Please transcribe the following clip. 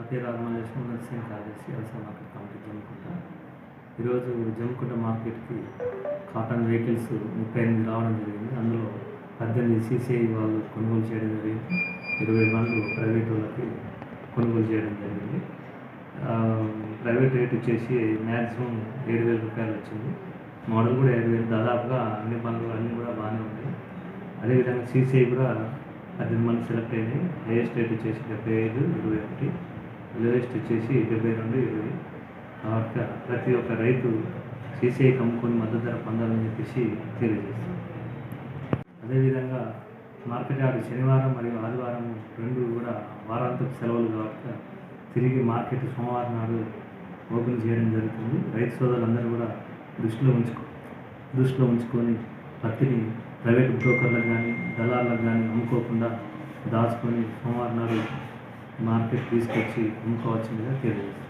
పేరు ఆర్మలేషన్ నర్సింగ్ కార్యదర్శి వ్యవసాయ మార్కెట్ కమిటీ జమ్మికుంట. ఈరోజు జమ్మికుంట మార్కెట్కి కాటన్ వెహికల్స్ 38 రావడం జరిగింది. అందులో 18 CCI వాళ్ళు కొనుగోలు చేయడం జరిగింది. 20 బండ్లు ప్రైవేట్ వాళ్ళకి కొనుగోలు చేయడం జరిగింది. ప్రైవేట్ రేట్ వచ్చేసి మ్యాక్సిమం 7,000 రూపాయలు వచ్చింది. మోడల్ కూడా 7,000, దాదాపుగా అన్ని బండ్లు అన్నీ కూడా బాగానే ఉన్నాయి. అదేవిధంగా CCI కూడా 18 మంది సెలెక్ట్ అయినాయి. హైయెస్ట్ రేట్ వచ్చేసి 75, 21, లోయెస్ట్ వచ్చేసి 72, 20. కాబట్టి ప్రతి ఒక్క రైతు CCI అమ్ముకొని మద్దతు ధర పొందాలని చెప్పేసి తెలియజేస్తాం. అదేవిధంగా మార్కెట్ యార్డ్ శనివారం మరియు ఆదివారం రెండు కూడా వారాంతపు సెలవులు కాబట్టి తిరిగి మార్కెట్ సోమవారం నాడు ఓపెన్ చేయడం జరుగుతుంది. రైతు సోదరులందరూ కూడా దృష్టిలో ఉంచుకొని పత్తిని ప్రైవేట్ బ్రోకర్లకు కానీ దళార్లకు కానీ అమ్ముకోకుండా దాచుకొని సోమవారం నాడు మార్కెట్ తీసుకొచ్చి అమ్ముకోవాల్సిందిగా తెలియజేస్తాం.